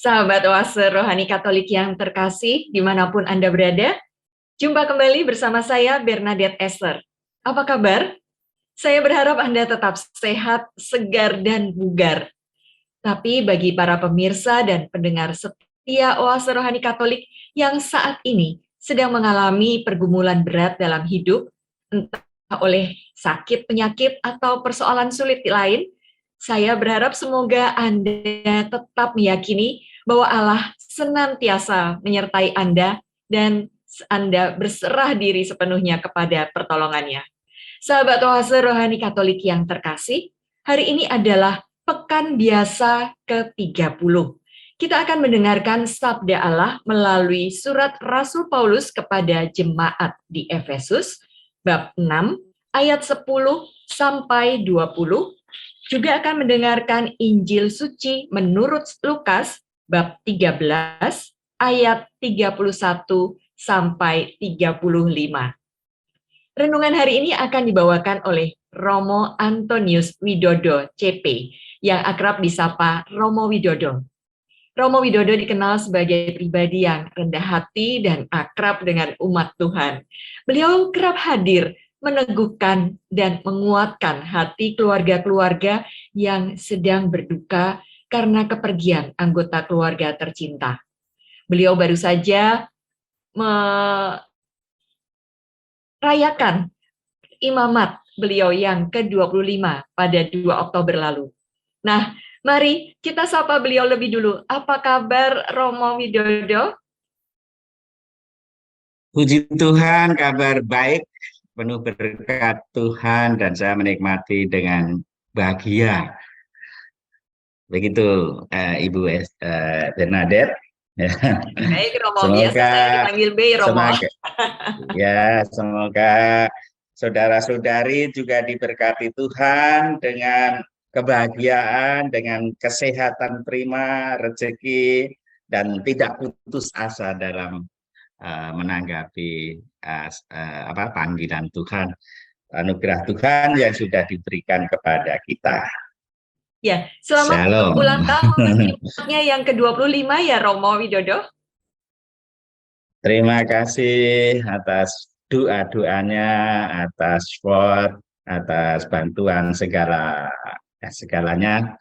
Sahabat Oase Rohani Katolik yang terkasih, dimanapun Anda berada, jumpa kembali bersama saya Bernadette Esther. Apa kabar? Saya berharap Anda tetap sehat, segar, dan bugar. Tapi bagi para pemirsa dan pendengar setia Oase Rohani Katolik yang saat ini sedang mengalami pergumulan berat dalam hidup, entah oleh sakit, penyakit, atau persoalan sulit lain, saya berharap semoga Anda tetap meyakini bahwa Allah senantiasa menyertai Anda dan Anda berserah diri sepenuhnya kepada pertolongannya. Sahabat Oase Rohani Katolik yang terkasih, hari ini adalah Pekan Biasa ke-30. Kita akan mendengarkan sabda Allah melalui surat Rasul Paulus kepada jemaat di Efesus, bab 6, ayat 10 sampai 20, juga akan mendengarkan Injil Suci menurut Lukas, bab 13, ayat 31 sampai 35. Renungan hari ini akan dibawakan oleh Romo Antonius Widodo, CP, yang akrab disapa Romo Widodo. Romo Widodo dikenal sebagai pribadi yang rendah hati dan akrab dengan umat Tuhan. Beliau kerap hadir meneguhkan dan menguatkan hati keluarga-keluarga yang sedang berduka karena kepergian anggota keluarga tercinta. Beliau baru saja merayakan imamat beliau yang ke-25 pada 2 Oktober lalu. Nah, mari kita sapa beliau lebih dulu. Apa kabar Romo Widodo? Puji Tuhan, kabar baik, penuh berkat Tuhan, dan saya menikmati dengan bahagia. Begitu, Ibu Bernadette. Baik, Romo. Semoga, biasa saya dipanggil B, Romo. Semoga saudara-saudari juga diberkati Tuhan dengan kebahagiaan, dengan kesehatan prima, rezeki, dan tidak putus asa dalam menanggapi panggilan Tuhan, anugerah Tuhan yang sudah diberikan kepada kita. Ya, selamat ulang tahun yang ke-25 ya Romo Widodo. Terima kasih atas doa-doanya, atas support, atas bantuan segalanya,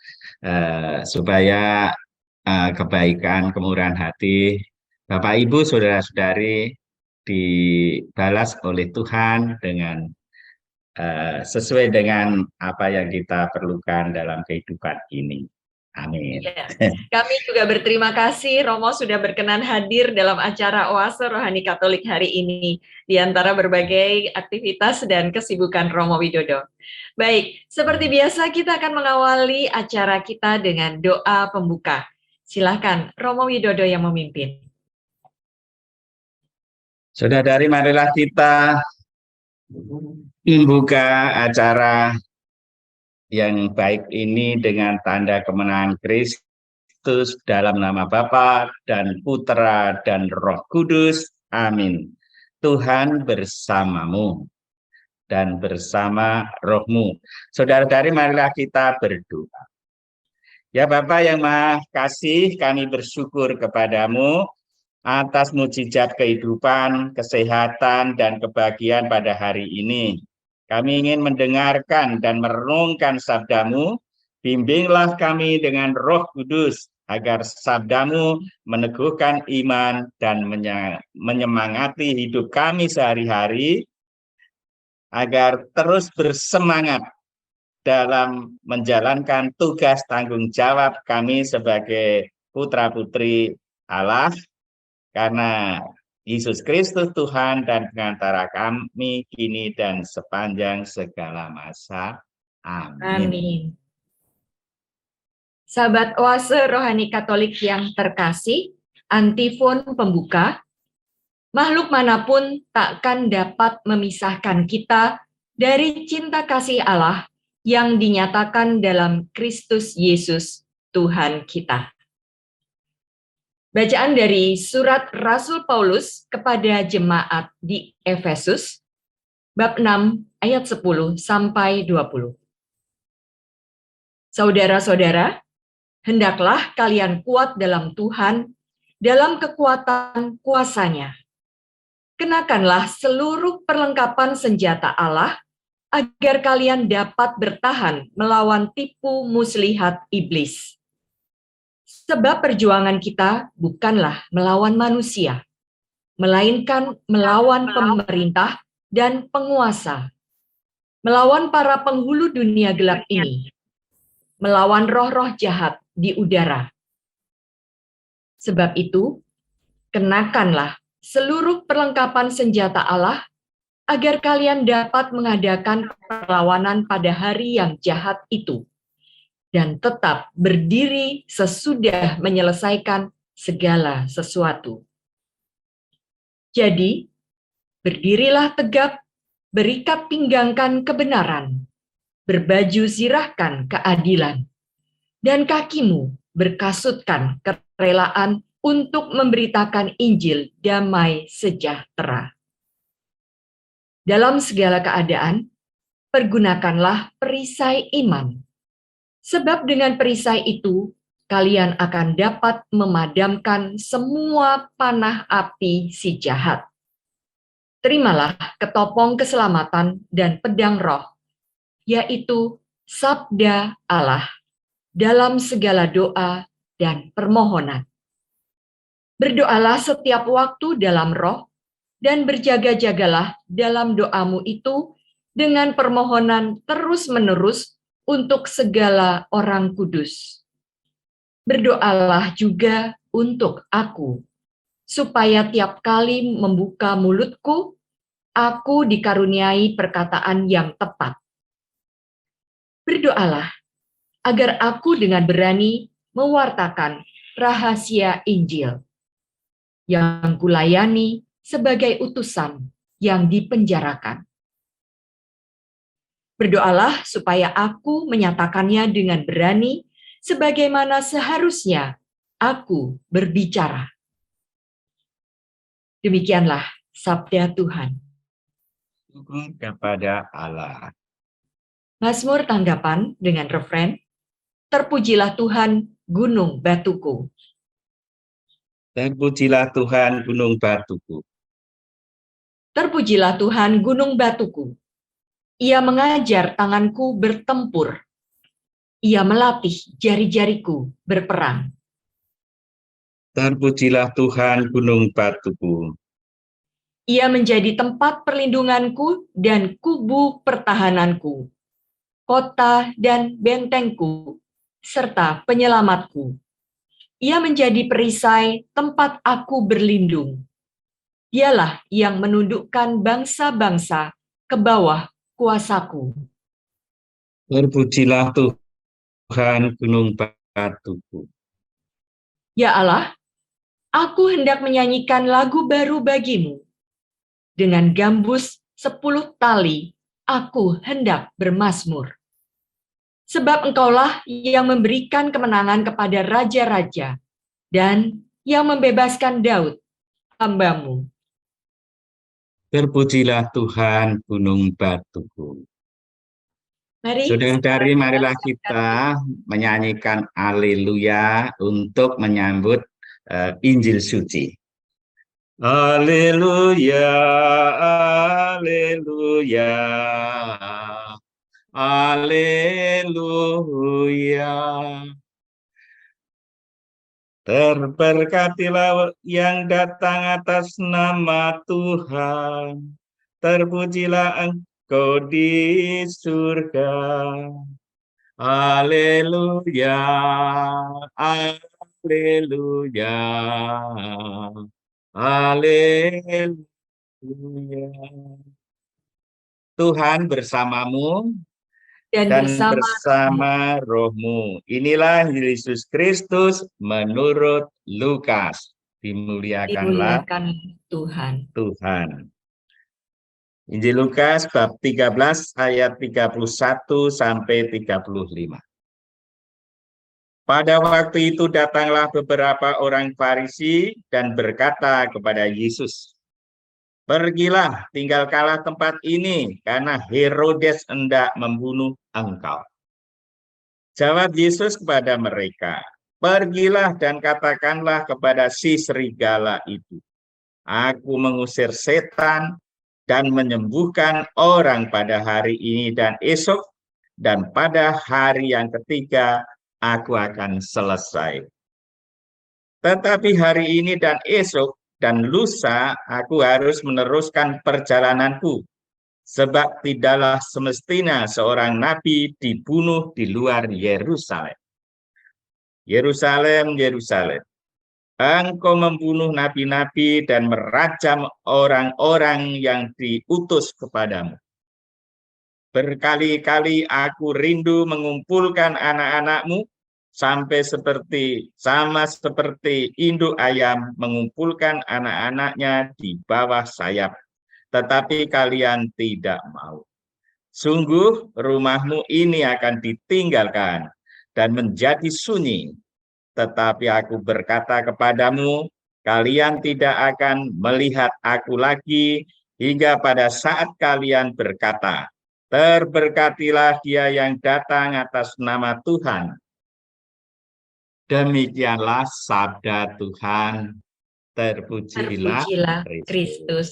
supaya kebaikan, kemurahan hati Bapak Ibu, saudara-saudari dibalas oleh Tuhan dengan sesuai dengan apa yang kita perlukan dalam kehidupan ini. Amin. Ya, kami juga berterima kasih Romo sudah berkenan hadir dalam acara Oase Rohani Katolik hari ini di antara berbagai aktivitas dan kesibukan Romo Widodo. Baik, seperti biasa kita akan mengawali acara kita dengan doa pembuka. Silakan Romo Widodo yang memimpin. Saudara-saudari, marilah kita membuka acara yang baik ini dengan tanda kemenangan Kristus dalam nama Bapa dan Putra dan Roh Kudus. Amin. Tuhan bersamamu dan bersama rohmu. Saudara-saudari, marilah kita berdoa. Ya Bapa yang Maha Kasih, kami bersyukur kepadamu atas mukjizat kehidupan, kesehatan, dan kebahagiaan pada hari ini. Kami ingin mendengarkan dan merenungkan sabdamu, bimbinglah kami dengan Roh Kudus, agar sabdamu meneguhkan iman dan menyemangati hidup kami sehari-hari, agar terus bersemangat dalam menjalankan tugas tanggung jawab kami sebagai putra-putri Allah, karena Yesus Kristus Tuhan dan pengantara kami kini dan sepanjang segala masa. Amin. Amin. Sahabat Oase Rohani Katolik yang terkasih, antifon pembuka, makhluk manapun takkan dapat memisahkan kita dari cinta kasih Allah yang dinyatakan dalam Kristus Yesus, Tuhan kita. Bacaan dari surat Rasul Paulus kepada jemaat di Efesus, bab 6, ayat 10 sampai 20. Saudara-saudara, Hendaklah kalian kuat dalam Tuhan, dalam kekuatan kuasa-Nya. Kenakanlah seluruh perlengkapan senjata Allah, agar kalian dapat bertahan melawan tipu muslihat iblis. Sebab perjuangan kita bukanlah melawan manusia, melainkan melawan pemerintah dan penguasa, melawan para penghulu dunia gelap ini, melawan roh-roh jahat di udara. Sebab itu, kenakanlah seluruh perlengkapan senjata Allah, agar kalian dapat mengadakan perlawanan pada hari yang jahat itu, dan tetap berdiri sesudah menyelesaikan segala sesuatu. Jadi, berdirilah tegap, berikat pinggangkan kebenaran, berbaju zirahkan keadilan, dan kakimu berkasutkan kerelaan untuk memberitakan Injil damai sejahtera. Dalam segala keadaan, pergunakanlah perisai iman, sebab dengan perisai itu kalian akan dapat memadamkan semua panah api si jahat. Terimalah ketopong keselamatan dan pedang roh, yaitu sabda Allah, dalam segala doa dan permohonan. Berdoalah setiap waktu dalam roh, dan berjaga-jagalah dalam doamu itu dengan permohonan terus-menerus untuk segala orang kudus. Berdoalah juga untuk aku, supaya tiap kali membuka mulutku, aku dikaruniai perkataan yang tepat. Berdoalah agar aku dengan berani mewartakan rahasia Injil yang kulayani sebagai utusan yang dipenjarakan. Berdoalah supaya aku menyatakannya dengan berani, sebagaimana seharusnya aku berbicara. Demikianlah sabda Tuhan. Syukur kepada Allah. Mazmur tanggapan dengan refren, terpujilah Tuhan gunung batuku. Terpujilah Tuhan gunung batuku. Terpujilah Tuhan gunung batuku. Ia mengajar tanganku bertempur. Ia melatih jari-jariku berperang. Terpujilah Tuhan gunung batuku. Ia menjadi tempat perlindunganku dan kubu pertahananku, kota dan bentengku, serta penyelamatku. Ia menjadi perisai tempat aku berlindung. Dialah yang menundukkan bangsa-bangsa ke bawah kuasaku. Terpujilah Tuhan gunung batuku. Ya Allah, aku hendak menyanyikan lagu baru bagimu. Dengan gambus 10 tali, aku hendak bermazmur. Sebab engkaulah yang memberikan kemenangan kepada raja-raja, dan yang membebaskan Daud, hambamu. Terpujilah Tuhan gunung batuku. Mari, Saudara-saudari, marilah kita menyanyikan Haleluya untuk menyambut Injil suci. Haleluya, haleluya, haleluya. Terberkatilah yang datang atas nama Tuhan. Terpujilah Engkau di surga. Haleluya, haleluya, haleluya. Tuhan bersamamu dan bersama rohmu. Inilah Yesus Kristus menurut Lukas. Dimuliakanlah Tuhan. Injil Lukas bab 13 ayat 31 sampai 35. Pada waktu itu datanglah beberapa orang Farisi dan berkata kepada Yesus, "Pergilah, tinggalkanlah tempat ini, karena Herodes hendak membunuh engkau." Jawab Yesus kepada mereka, pergilah dan katakanlah kepada si serigala itu, aku mengusir setan dan menyembuhkan orang pada hari ini dan esok, dan pada hari yang ketiga aku akan selesai. Tetapi hari ini dan esok dan lusa aku harus meneruskan perjalananku, sebab tidaklah semestinya seorang nabi dibunuh di luar Yerusalem. Yerusalem, Yerusalem, engkau membunuh nabi-nabi dan merajam orang-orang yang diutus kepadamu. Berkali-kali aku rindu mengumpulkan anak-anakmu sama seperti induk ayam mengumpulkan anak-anaknya di bawah sayap, tetapi kalian tidak mau. Sungguh rumahmu ini akan ditinggalkan dan menjadi sunyi, tetapi aku berkata kepadamu, kalian tidak akan melihat aku lagi hingga pada saat kalian berkata, terberkatilah dia yang datang atas nama Tuhan. Demikianlah sabda Tuhan, terpujilah Terpujilah Kristus. Kristus.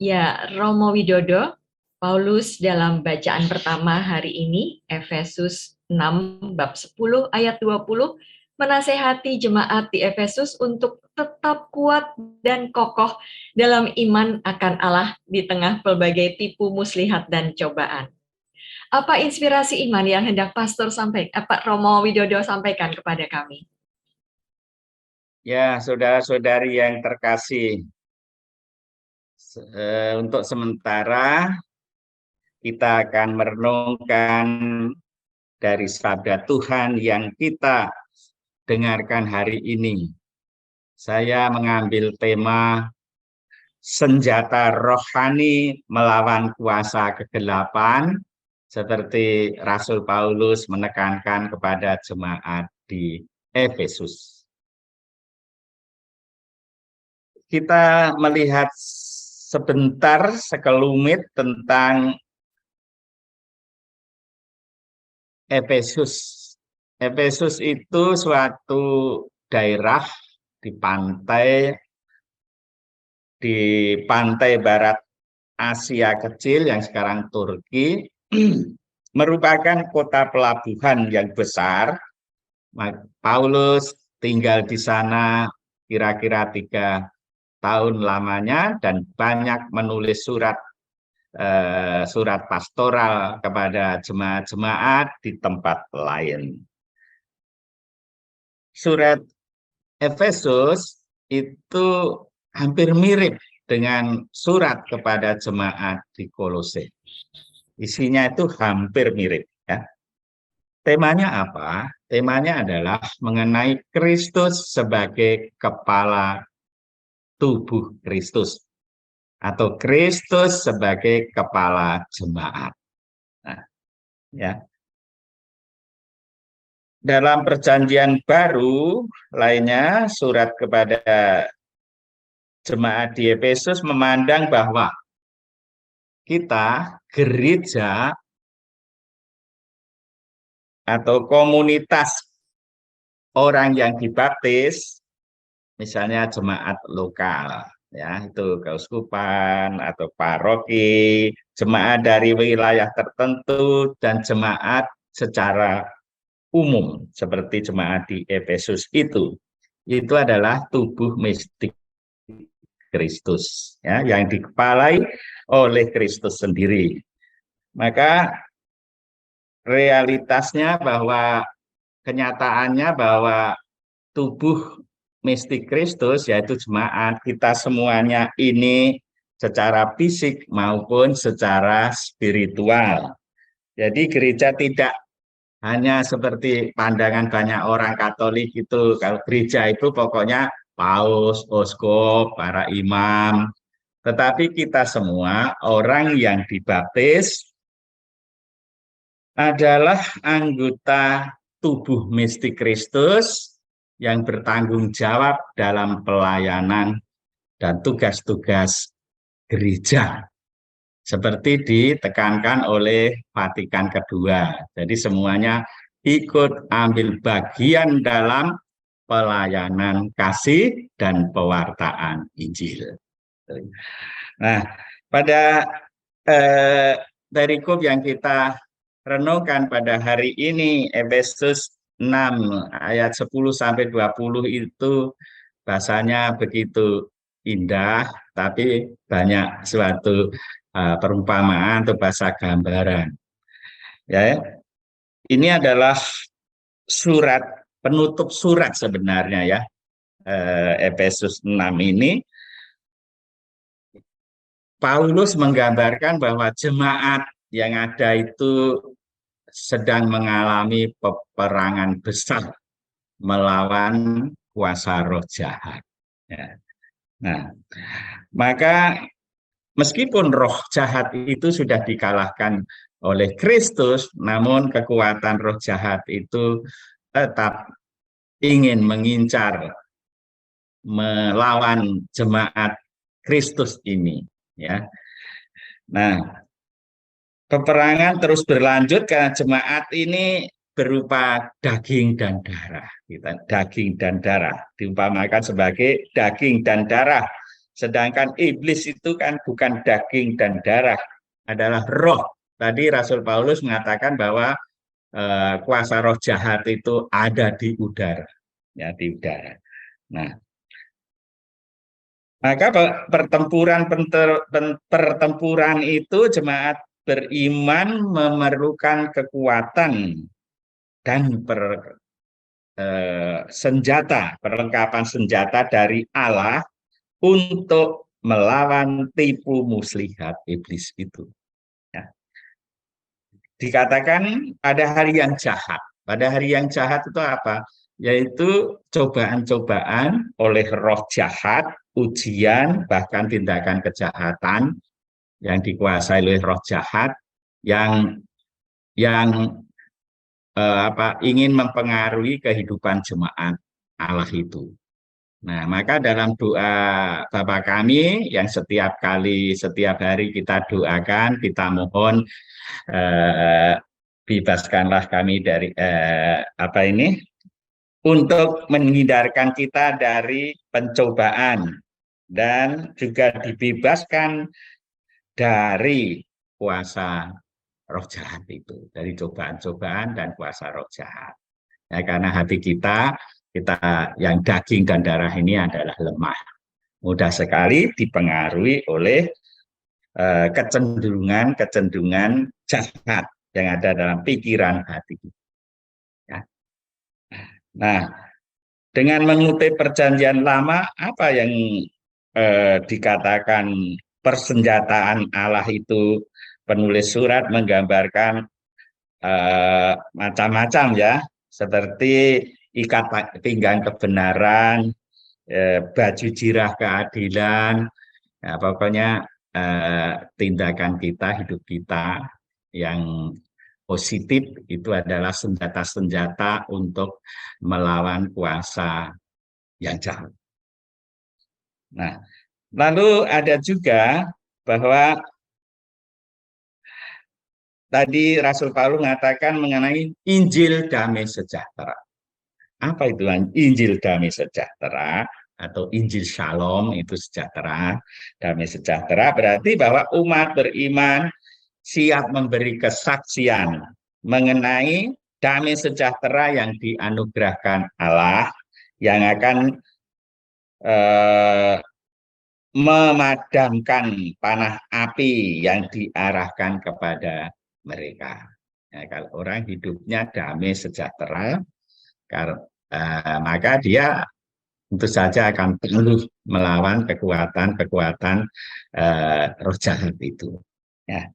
Ya, Romo Widodo, Paulus dalam bacaan pertama hari ini, Efesus 6 bab 10 ayat 20, menasehati jemaat di Efesus untuk tetap kuat dan kokoh dalam iman akan Allah di tengah pelbagai tipu muslihat dan cobaan. Apa inspirasi iman yang hendak Pastor Pak Romo Widodo sampaikan kepada kami? Ya, saudara-saudari yang terkasih, untuk sementara kita akan merenungkan dari sabda Tuhan yang kita dengarkan hari ini. Saya mengambil tema senjata rohani melawan kuasa kegelapan, seperti Rasul Paulus menekankan kepada jemaat di Efesus. Kita melihat sebentar sekelumit tentang Efesus. Efesus itu suatu daerah di pantai barat Asia kecil yang sekarang Turki, merupakan kota pelabuhan yang besar. Paulus tinggal di sana kira-kira 3 tahun lamanya dan banyak menulis surat pastoral kepada jemaat-jemaat di tempat lain. Surat Efesus itu hampir mirip dengan surat kepada jemaat di Kolose. Isinya itu hampir mirip, ya. Temanya apa? Temanya adalah mengenai Kristus sebagai kepala tubuh Kristus, atau Kristus sebagai kepala jemaat. Nah, ya. Dalam perjanjian baru lainnya, surat kepada jemaat di Efesus memandang bahwa kita gereja atau komunitas orang yang dibaptis, misalnya jemaat lokal, ya, itu keuskupan atau paroki, jemaat dari wilayah tertentu, dan jemaat secara umum seperti jemaat di Efesus itu adalah tubuh mistik Kristus, ya, yang dikepalai oleh Kristus sendiri. Maka realitasnya bahwa kenyataannya bahwa tubuh mistik Kristus, yaitu jemaat, kita semuanya ini secara fisik maupun secara spiritual. Jadi gereja tidak hanya seperti pandangan banyak orang Katolik itu, kalau gereja itu pokoknya paus, uskup, para imam. Tetapi kita semua orang yang dibaptis adalah anggota tubuh mistik Kristus yang bertanggung jawab dalam pelayanan dan tugas-tugas gereja, seperti ditekankan oleh Vatikan II. Jadi semuanya ikut ambil bagian dalam pelayanan kasih dan pewartaan Injil. Nah, pada perikop yang kita renungkan pada hari ini, Efesus 6 ayat 10 sampai 20 itu bahasanya begitu indah, tapi banyak suatu perumpamaan atau bahasa gambaran. Ya, ini adalah surat penutup surat sebenarnya ya. Efesus 6 ini Paulus menggambarkan bahwa jemaat yang ada itu sedang mengalami peperangan besar melawan kuasa roh jahat. Ya. Nah, maka meskipun roh jahat itu sudah dikalahkan oleh Kristus, namun kekuatan roh jahat itu tetap ingin mengincar, melawan jemaat Kristus ini. Ya, nah, peperangan terus berlanjut karena jemaat ini berupa daging dan darah. Daging dan darah diumpamakan sebagai daging dan darah. Sedangkan iblis itu kan bukan daging dan darah, adalah roh. Tadi Rasul Paulus mengatakan bahwa kuasa roh jahat itu ada di udara, ya di udara. Nah, maka pertempuran itu jemaat beriman memerlukan kekuatan dan perlengkapan senjata dari Allah untuk melawan tipu muslihat iblis itu. Ya. Dikatakan pada hari yang jahat. Pada hari yang jahat itu apa? Yaitu cobaan-cobaan oleh roh jahat, ujian, bahkan tindakan kejahatan yang dikuasai oleh roh jahat yang ingin mempengaruhi kehidupan jemaat Allah itu. Nah, maka dalam doa Bapa kami yang setiap hari kita doakan, kita mohon bebaskanlah kami dari untuk menghindarkan kita dari pencobaan dan juga dibebaskan dari kuasa roh jahat itu, dari cobaan-cobaan dan kuasa roh jahat. Ya, karena hati kita yang daging dan darah ini adalah lemah, mudah sekali dipengaruhi oleh kecenderungan jahat yang ada dalam pikiran hati kita. Ya. Nah, dengan mengutip perjanjian lama, apa yang dikatakan persenjataan Allah itu, penulis surat menggambarkan macam-macam ya, seperti ikat pinggang kebenaran, baju jirah keadilan, ya, pokoknya tindakan kita, hidup kita yang positif itu adalah senjata-senjata untuk melawan kuasa yang jahat. Nah, lalu ada juga bahwa tadi Rasul Paulus mengatakan mengenai Injil damai sejahtera. Apa itu Injil damai sejahtera atau Injil Shalom itu sejahtera, damai sejahtera berarti bahwa umat beriman siap memberi kesaksian mengenai damai sejahtera yang dianugerahkan Allah yang akan memadamkan panah api yang diarahkan kepada mereka. Ya, kalau orang hidupnya damai sejahtera, maka dia tentu saja akan perlu melawan kekuatan roh jahat itu. Ya.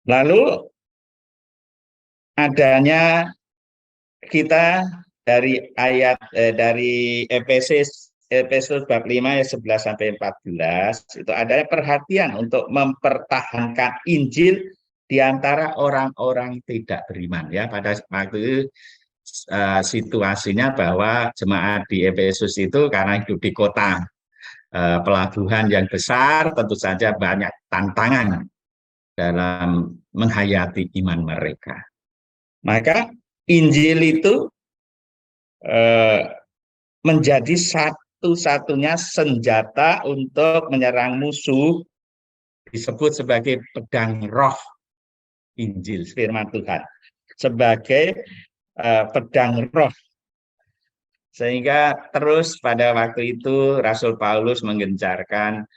Lalu adanya kita dari Efesus bab 5 ayat 11 sampai 14 itu ada perhatian untuk mempertahankan Injil di antara orang-orang tidak beriman ya. Pada waktu situasinya bahwa jemaat di Efesus itu karena hidup di kota pelabuhan yang besar, tentu saja banyak tantangan dalam menghayati iman mereka. Maka Injil itu menjadi satu-satunya senjata untuk menyerang musuh, disebut sebagai pedang roh. Injil, firman Tuhan, sebagai pedang roh. Sehingga terus pada waktu itu Rasul Paulus menggencarkan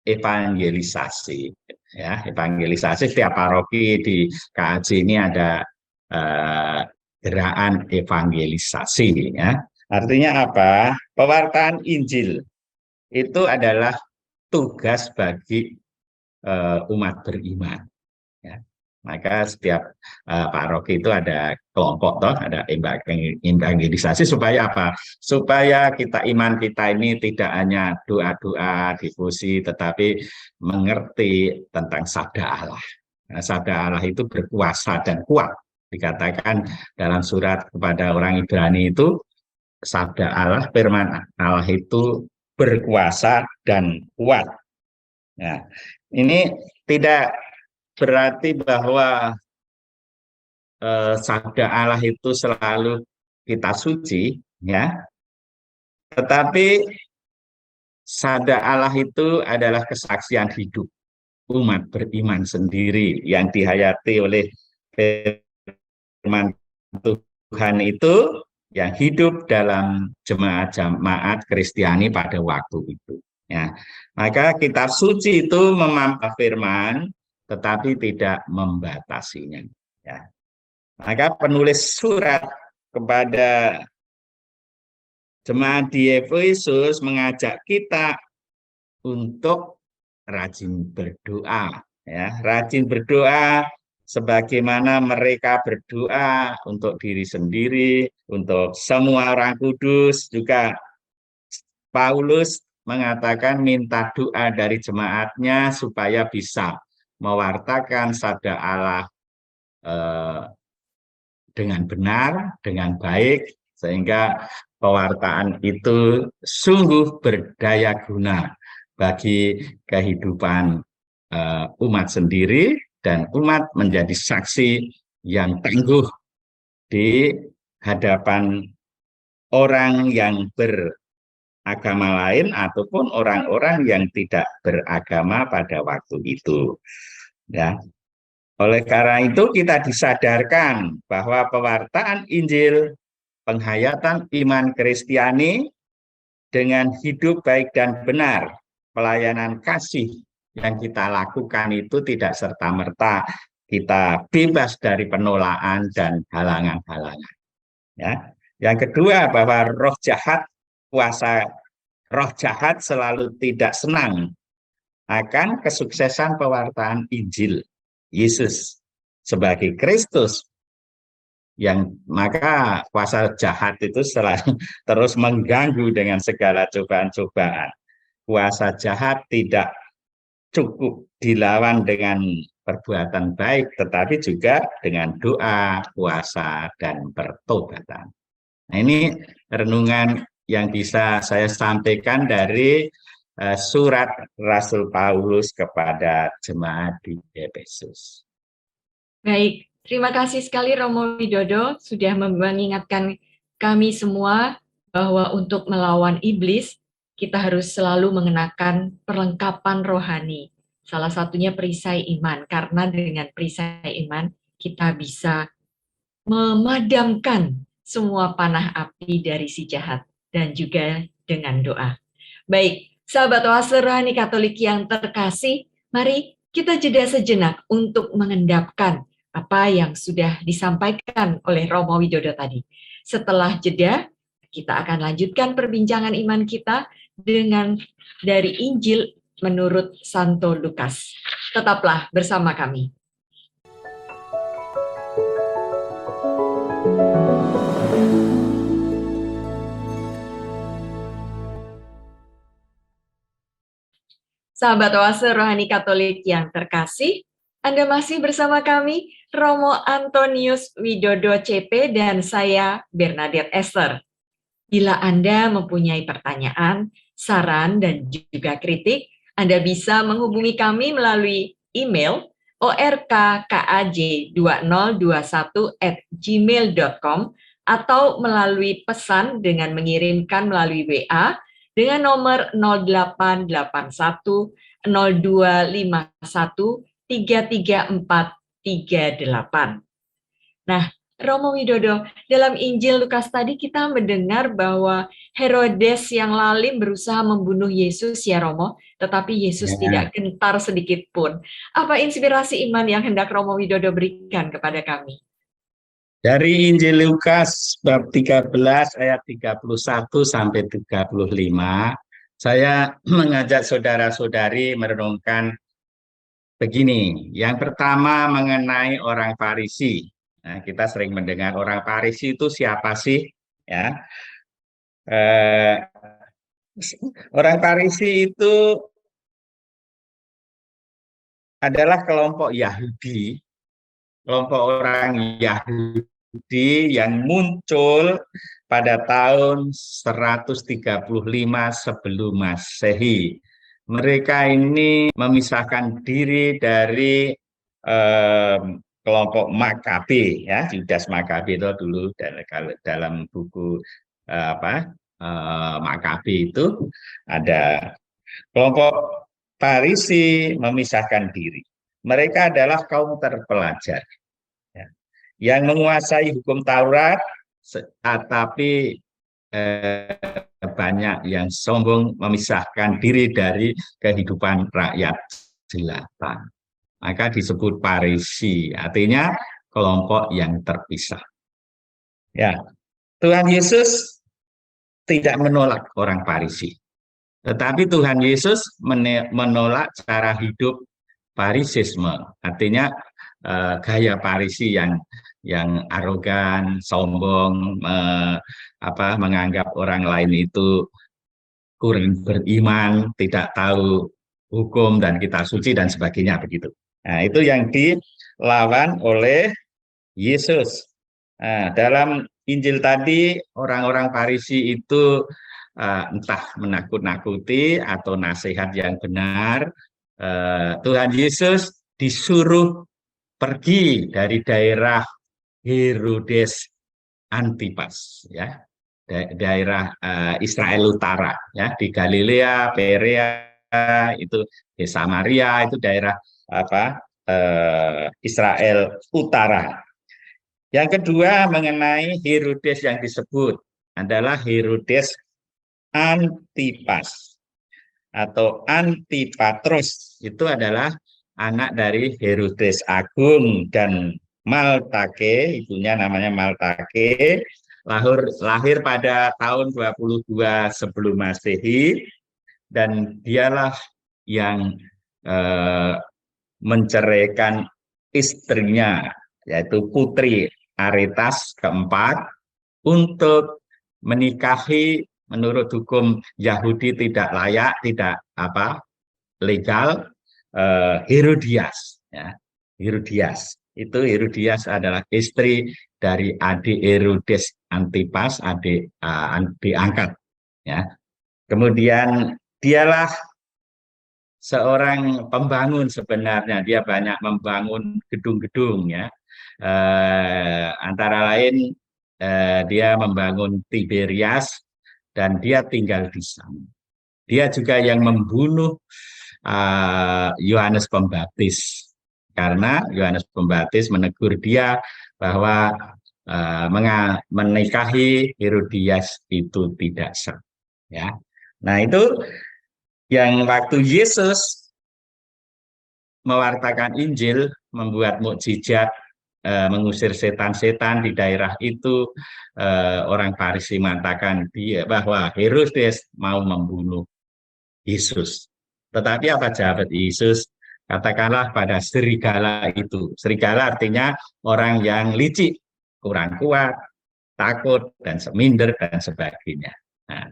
evangelisasi. Ya, evangelisasi setiap paroki di KAJ ini ada gerakan evangelisasi. Ya. Artinya apa? Pewartaan Injil itu adalah tugas bagi umat beriman. Ya. Maka setiap paroki itu ada kelompok, toh, ada evangelisasi supaya apa? Supaya iman kita ini tidak hanya doa-doa, difusi, tetapi mengerti tentang sabda Allah. Nah, sabda Allah itu berkuasa dan kuat. Dikatakan dalam surat kepada orang Ibrani itu, sabda Allah, firman Allah itu berkuasa dan kuat. Nah, ini tidak berarti bahwa sabda Allah itu selalu kita suci, ya. Tetapi sabda Allah itu adalah kesaksian hidup umat beriman sendiri yang dihayati oleh firman Tuhan itu, yang hidup dalam jemaat-jemaat Kristiani pada waktu itu. Ya. Maka kitab suci itu memampah firman, tetapi tidak membatasinya. Ya. Maka penulis surat kepada jemaat di Efesus mengajak kita untuk rajin berdoa. Ya, rajin berdoa sebagaimana mereka berdoa untuk diri sendiri, untuk semua orang kudus. Juga Paulus mengatakan minta doa dari jemaatnya supaya bisa mewartakan sabda Allah dengan benar, dengan baik, sehingga pewartaan itu sungguh berdaya guna bagi kehidupan umat sendiri, dan umat menjadi saksi yang tangguh di hadapan orang yang beragama lain ataupun orang-orang yang tidak beragama pada waktu itu. Ya. Oleh karena itu kita disadarkan bahwa pewartaan Injil, penghayatan iman Kristiani dengan hidup baik dan benar, pelayanan kasih yang kita lakukan itu tidak serta-merta kita bebas dari penolakan dan halangan-halangan. Ya. Yang kedua, bahwa kuasa roh jahat selalu tidak senang akan kesuksesan pewartaan Injil Yesus sebagai Kristus, yang maka kuasa jahat itu selalu terus mengganggu dengan segala cobaan-cobaan. Kuasa jahat tidak cukup dilawan dengan perbuatan baik, tetapi juga dengan doa, puasa, dan pertobatan. Nah, ini renungan yang bisa saya sampaikan dari surat Rasul Paulus kepada jemaat di Efesus. Baik, terima kasih sekali Romo Widodo sudah mengingatkan kami semua bahwa untuk melawan iblis, kita harus selalu mengenakan perlengkapan rohani. Salah satunya perisai iman, karena dengan perisai iman kita bisa memadamkan semua panah api dari si jahat, dan juga dengan doa. Baik, sahabat oase rohani Katolik yang terkasih, mari kita jeda sejenak untuk mengendapkan apa yang sudah disampaikan oleh Romo Widodo tadi. Setelah jeda, kita akan lanjutkan perbincangan iman kita dengan dari Injil menurut Santo Lukas. Tetaplah bersama kami. Sahabat oase rohani Katolik yang terkasih, Anda masih bersama kami, Romo Antonius Widodo CP dan saya Bernadette Esther. Bila Anda mempunyai pertanyaan, saran, dan juga kritik, Anda bisa menghubungi kami melalui email orkkaj2021@gmail.com atau melalui pesan dengan mengirimkan melalui WA dengan nomor 0881 0251 33438. Nah, Romo Widodo, dalam Injil Lukas tadi kita mendengar bahwa Herodes yang lalim berusaha membunuh Yesus ya Romo, tetapi Yesus tidak gentar sedikit pun. Apa inspirasi iman yang hendak Romo Widodo berikan kepada kami? Dari Injil Lukas bab 13 ayat 31 sampai 35, saya mengajak saudara-saudari merenungkan begini. Yang pertama mengenai orang Farisi. Nah, kita sering mendengar orang Farisi itu siapa sih? Ya, orang Farisi itu adalah kelompok Yahudi, kelompok orang Yahudi yang muncul pada tahun 135 sebelum Masehi. Mereka ini memisahkan diri dari kelompok Makabe, ya, Yudas Makabe itu dulu dalam buku Makabe itu ada kelompok Farisi memisahkan diri. Mereka adalah kaum terpelajar, ya, yang menguasai hukum Taurat, tapi banyak yang sombong memisahkan diri dari kehidupan rakyat jelata. Maka disebut Farisi, artinya kelompok yang terpisah. Ya, Tuhan Yesus tidak menolak orang Farisi, tetapi Tuhan Yesus menolak cara hidup Farisisme, artinya gaya Farisi yang arogan, sombong, menganggap orang lain itu kurang beriman, tidak tahu hukum dan kitab suci dan sebagainya begitu. Nah, itu yang dilawan oleh Yesus. Nah, dalam Injil tadi orang-orang Farisi itu entah menakut-nakuti atau nasihat yang benar. Tuhan Yesus disuruh pergi dari daerah Herodes Antipas, ya, daerah Israel Utara, ya, di Galilea, Perea, itu di Samaria, itu daerah Israel Utara. Yang kedua mengenai Herodes yang disebut adalah Herodes Antipas atau Antipatros. Itu adalah anak dari Herodes Agung dan Maltake, ibunya namanya Maltake, lahir pada tahun 22 sebelum Masehi, dan dialah yang menceraikan istrinya, yaitu Putri Aretas keempat, untuk menikahi menurut hukum Yahudi tidak layak, tidak legal, Herodias, ya. Herodias Herodias adalah istri dari adik Herodes Antipas, adik diangkat, ya. Kemudian dialah seorang pembangun sebenarnya, dia banyak membangun gedung-gedung, ya. Antara lain dia membangun Tiberias dan dia tinggal di sana. Dia juga yang membunuh Yohanes Pembaptis, karena Yohanes Pembaptis menegur dia bahwa menikahi Herodias itu tidak sah, ya. Nah, itu yang waktu Yesus mewartakan Injil, membuat mukjizat, mengusir setan-setan di daerah itu, orang Farisi mengatakan bahwa Herodes mau membunuh Yesus. Tetapi apa jawab Yesus? Katakanlah pada serigala itu. Serigala artinya orang yang licik, kurang kuat, takut, dan minder, dan sebagainya. Nah,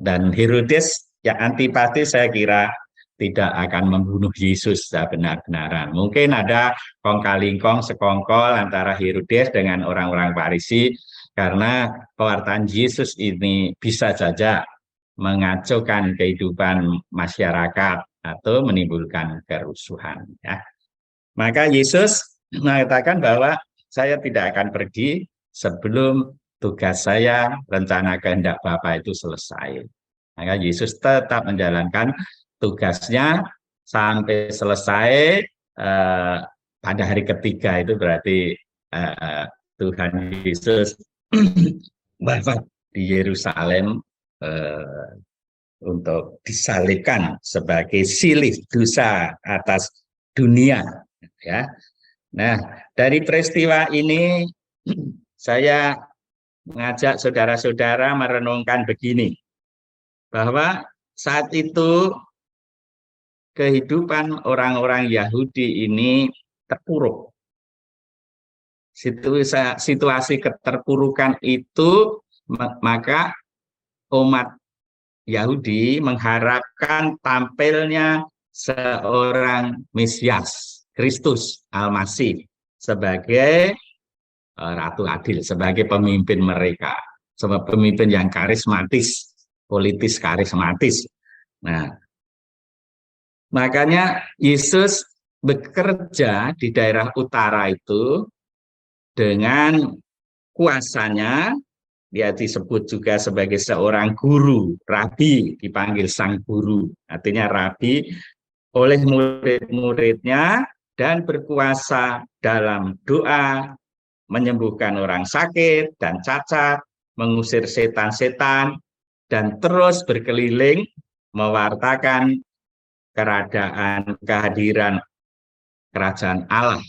dan Herodes yang antipati saya kira tidak akan membunuh Yesus benar-benaran. Mungkin ada kong-kalingkong sekongkol antara Herodes dengan orang-orang Farisi, karena pewartaan Yesus ini bisa saja mengacaukan kehidupan masyarakat atau menimbulkan kerusuhan, ya. Maka Yesus mengatakan bahwa saya tidak akan pergi sebelum tugas saya, rencana kehendak Bapa itu selesai. Maka Yesus tetap menjalankan tugasnya sampai selesai. Pada hari ketiga itu berarti Tuhan Yesus wafat di Yerusalem untuk disalibkan sebagai silih dosa atas dunia, ya. Nah, dari peristiwa ini saya mengajak saudara-saudara merenungkan begini, bahwa saat itu kehidupan orang-orang Yahudi ini terpuruk. Situasi keterpurukan itu, maka umat Yahudi mengharapkan tampilnya seorang Mesias, Kristus Al-Masih, sebagai Ratu Adil, sebagai pemimpin mereka, sebagai pemimpin yang karismatis, politis karismatis. Nah, makanya Yesus bekerja di daerah utara itu dengan kuasanya. Dia disebut juga sebagai seorang guru, rabi, dipanggil sang guru. Artinya rabi oleh murid-muridnya dan berkuasa dalam doa, menyembuhkan orang sakit dan cacat, mengusir setan-setan, dan terus berkeliling mewartakan kehadiran kerajaan Allah.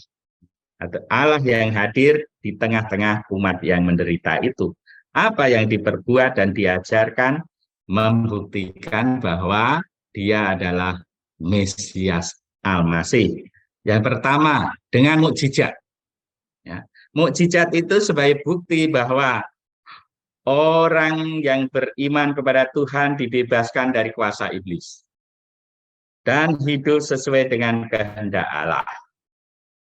Atau Allah yang hadir di tengah-tengah umat yang menderita itu. Apa yang diperbuat dan diajarkan membuktikan bahwa dia adalah Mesias Al-Masih. Yang pertama, dengan mukjizat. Ya. Mukjizat itu sebagai bukti bahwa orang yang beriman kepada Tuhan dibebaskan dari kuasa iblis dan hidup sesuai dengan kehendak Allah.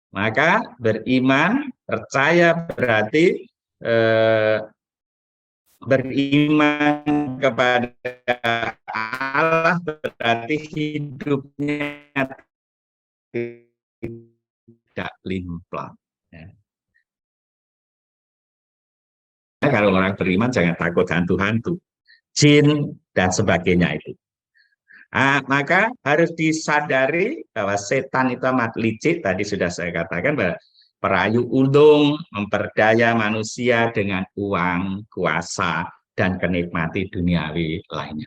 Maka beriman, percaya berarti beriman kepada Allah berarti hidupnya tidak limplang. Ya. Kalau orang beriman jangan takut hantu-hantu, jin dan sebagainya itu. Maka harus disadari bahwa setan itu amat licik. Tadi sudah saya katakan bahwa perayu untung, memperdaya manusia dengan uang, kuasa, dan kenikmati duniawi lainnya.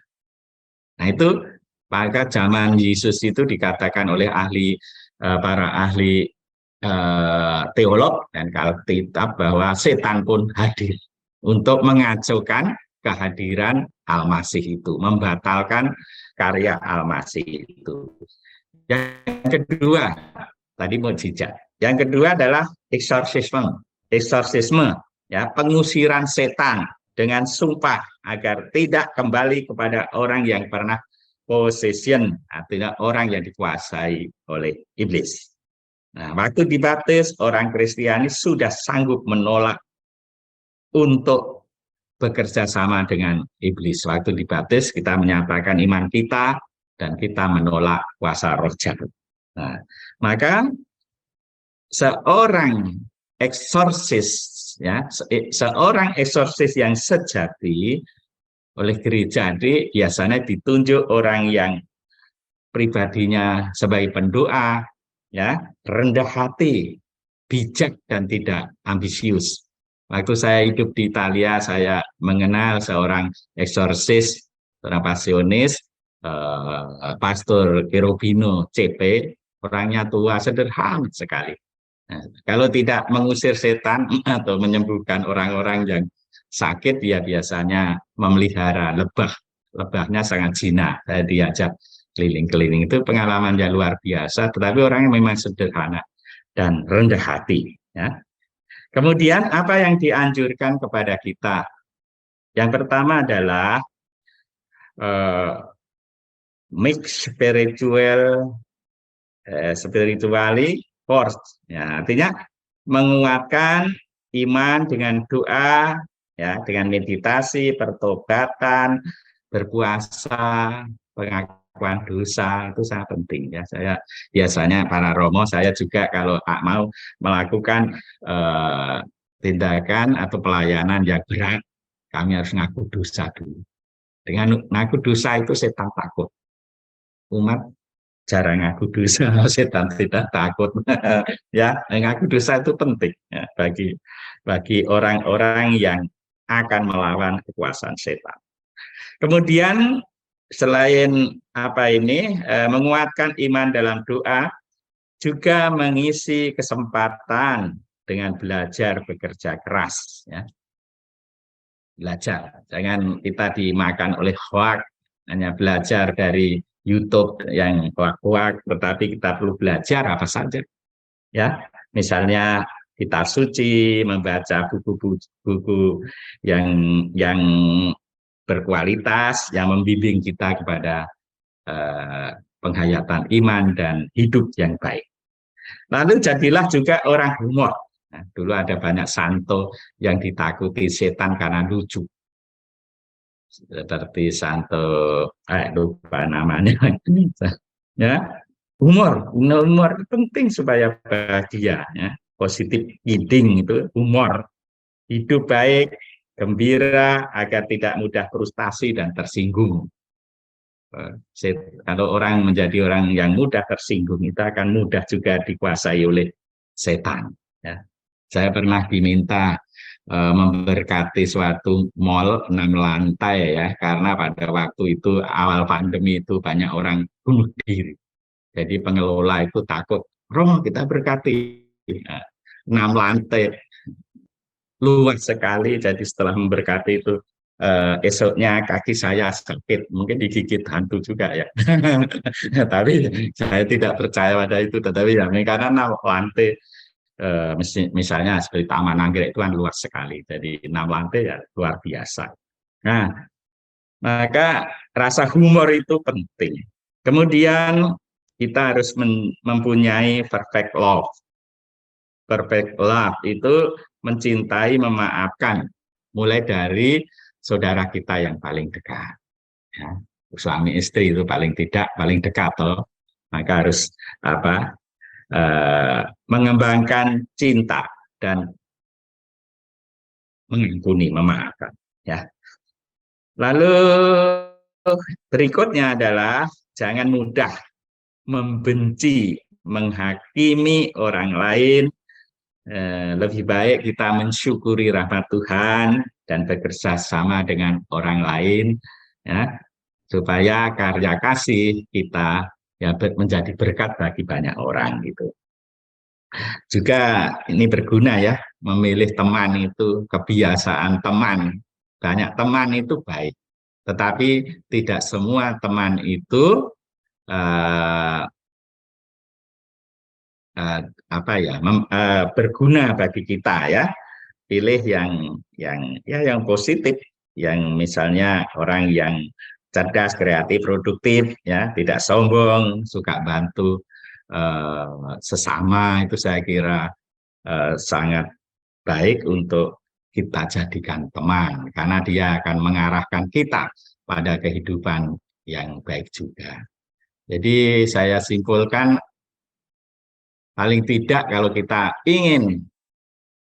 Nah itu, maka zaman Yesus itu dikatakan oleh para ahli teolog dan Alkitab bahwa setan pun hadir untuk mengacaukan kehadiran Al-Masih itu, membatalkan karya Al-Masih itu. Yang kedua, tadi mukjizat. Yang kedua adalah eksorsisme, ya, pengusiran setan dengan sumpah agar tidak kembali kepada orang yang pernah possession, artinya orang yang dikuasai oleh iblis. Nah, waktu dibaptis, orang Kristiani sudah sanggup menolak untuk bekerja sama dengan iblis. Waktu dibaptis, kita menyatakan iman kita dan kita menolak kuasa roh jahat. Nah, maka seorang eksorsis, ya, seorang eksorsis yang sejati oleh gereja biasanya ditunjuk orang yang pribadinya sebagai pendoa, ya, rendah hati, bijak dan tidak ambisius. Waktu saya hidup di Italia, saya mengenal seorang eksorsis, seorang pasionis, Pastor Cherubino CP, orangnya tua, sederhana sekali. Nah, kalau tidak mengusir setan atau menyembuhkan orang-orang yang sakit, dia biasanya memelihara lebah. Lebahnya sangat jinak. Saya diajak keliling-keliling, itu pengalaman yang luar biasa, tetapi orangnya memang sederhana dan rendah hati. Ya. Kemudian apa yang dianjurkan kepada kita? Yang pertama adalah mix spiritually force. Ya, artinya menguatkan iman dengan doa, ya, dengan meditasi, pertobatan, berpuasa, pengakuan pengakuan dosa itu sangat penting ya. Saya biasanya para romo, saya juga kalau mau melakukan tindakan atau pelayanan yang berat, kami harus ngaku dosa dulu. Dengan ngaku dosa itu setan takut. Umat jarang ngaku dosa, setan tidak takut. Ya, ngaku dosa itu penting ya, bagi orang-orang yang akan melawan kekuasaan setan. Kemudian selain menguatkan iman dalam doa, juga mengisi kesempatan dengan belajar bekerja keras. Ya. Belajar, jangan kita dimakan oleh hoak, hanya belajar dari YouTube yang hoak-hoak, tetapi kita perlu belajar apa saja. Ya, misalnya kitab suci, membaca buku-buku yang berkualitas, yang membimbing kita kepada penghayatan iman dan hidup yang baik. Lalu jadilah juga orang humor. Nah, dulu ada banyak santo yang ditakuti setan karena lucu. Seperti santo, lupa namanya. Ya, humor penting supaya bahagia. Ya. Positif thinking itu humor. Hidup baik, gembira, agar tidak mudah frustasi dan tersinggung. Kalau orang menjadi orang yang mudah tersinggung, itu akan mudah juga dikuasai oleh setan. Ya. Saya pernah diminta memberkati suatu mall 6 lantai ya, karena pada waktu itu awal pandemi itu banyak orang bunuh diri. Jadi pengelola itu takut, Romo kita berkati 6 lantai luas sekali. Jadi setelah memberkati itu esoknya kaki saya sakit, mungkin digigit hantu juga ya. Tapi saya tidak percaya pada itu, tetapi ya karena lantai misalnya seperti Taman Anggrek itu kan luas sekali, jadi 6 lantai ya luar biasa. Nah, maka rasa humor itu penting. Kemudian kita harus mempunyai perfect love. Perfect love itu mencintai, memaafkan, mulai dari saudara kita yang paling dekat. Ya, suami istri itu paling dekat, toh. Maka harus mengembangkan cinta dan mengampuni, memaafkan. Ya. Lalu berikutnya adalah jangan mudah membenci, menghakimi orang lain. Lebih baik kita mensyukuri rahmat Tuhan dan bekerja sama dengan orang lain, ya, supaya karya kasih kita ya menjadi berkat bagi banyak orang gitu. Juga ini berguna ya, memilih teman itu, kebiasaan teman. Banyak teman itu baik, tetapi tidak semua teman itu berguna bagi kita ya. Pilih yang positif, yang misalnya orang yang cerdas, kreatif, produktif, ya, tidak sombong, suka bantu sesama, itu saya kira sangat baik untuk kita jadikan teman, karena dia akan mengarahkan kita pada kehidupan yang baik juga. Jadi saya simpulkan, paling tidak kalau kita ingin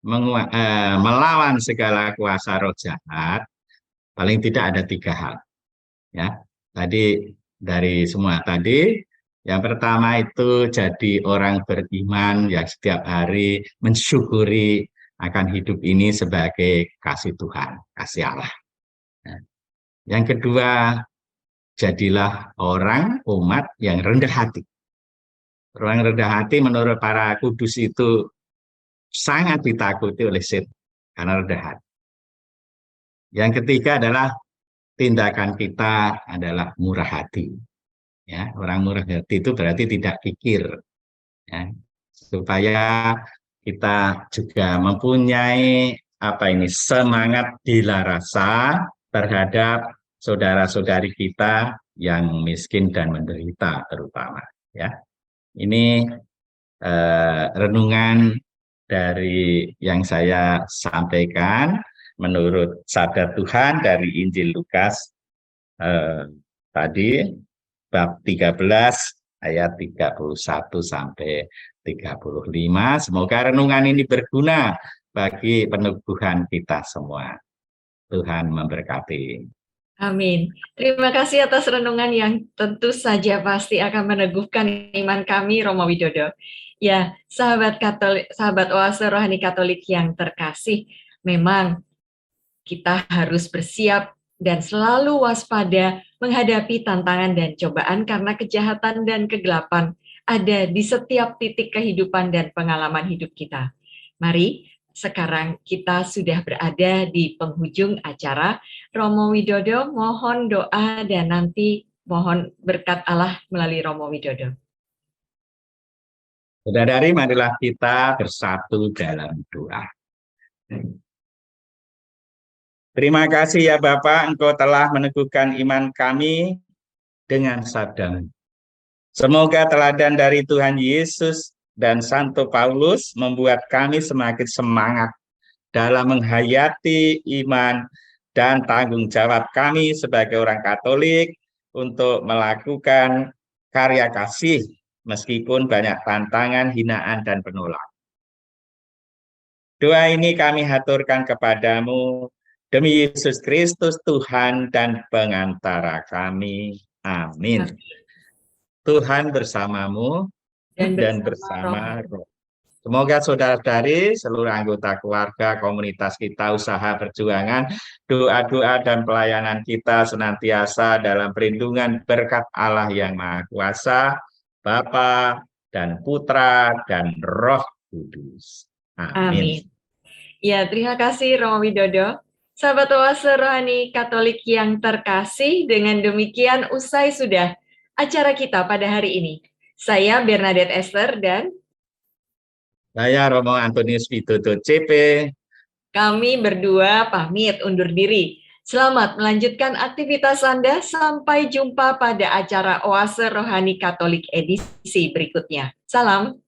melawan segala kuasa roh jahat, paling tidak ada 3 hal. Ya, tadi dari semua tadi, yang pertama itu jadi orang beriman yang setiap hari mensyukuri akan hidup ini sebagai kasih Tuhan, kasih Allah. Yang kedua, jadilah orang umat yang rendah hati. Orang rendah hati menurut para kudus itu sangat ditakuti oleh setan karena rendah hati. Yang ketiga adalah tindakan kita adalah murah hati. Ya, orang murah hati itu berarti tidak kikir. Ya, supaya kita juga mempunyai semangat gila rasa terhadap saudara-saudari kita yang miskin dan menderita terutama. Ya, ini renungan dari yang saya sampaikan menurut sabda Tuhan dari Injil Lukas tadi. bab 13 ayat 31 sampai 35. Semoga renungan ini berguna bagi peneguhan kita semua. Tuhan memberkati. Amin. Terima kasih atas renungan yang tentu saja pasti akan meneguhkan iman kami, Romo Widodo. Ya, sahabat Katolik, sahabat Oase Rohani Katolik yang terkasih, memang kita harus bersiap dan selalu waspada menghadapi tantangan dan cobaan karena kejahatan dan kegelapan ada di setiap titik kehidupan dan pengalaman hidup kita. Mari, sekarang kita sudah berada di penghujung acara. Romo Widodo mohon doa dan nanti mohon berkat Allah melalui Romo Widodo. Saudara-saudari, marilah kita bersatu dalam doa. Terima kasih ya Bapak, Engkau telah meneguhkan iman kami dengan sabda-Mu. Semoga teladan dari Tuhan Yesus dan Santo Paulus membuat kami semakin semangat dalam menghayati iman dan tanggung jawab kami sebagai orang Katolik untuk melakukan karya kasih meskipun banyak tantangan, hinaan, dan penolakan. Doa ini kami haturkan kepadamu demi Yesus Kristus Tuhan dan pengantara kami. Amin. Tuhan bersamamu dan bersama Roh. Semoga saudara-saudari, seluruh anggota keluarga, komunitas kita, usaha perjuangan, doa-doa dan pelayanan kita senantiasa dalam perlindungan berkat Allah yang Maha Kuasa, Bapa dan Putra dan Roh Kudus. Amin. Ya, terima kasih Romo Widodo. Sahabat Oase Rohani Katolik yang terkasih, dengan demikian usai sudah acara kita pada hari ini. Saya Bernadette Esther dan saya Romo Antonius Widodo CP. Kami berdua pamit undur diri. Selamat melanjutkan aktivitas Anda. Sampai jumpa pada acara Oase Rohani Katolik edisi berikutnya. Salam.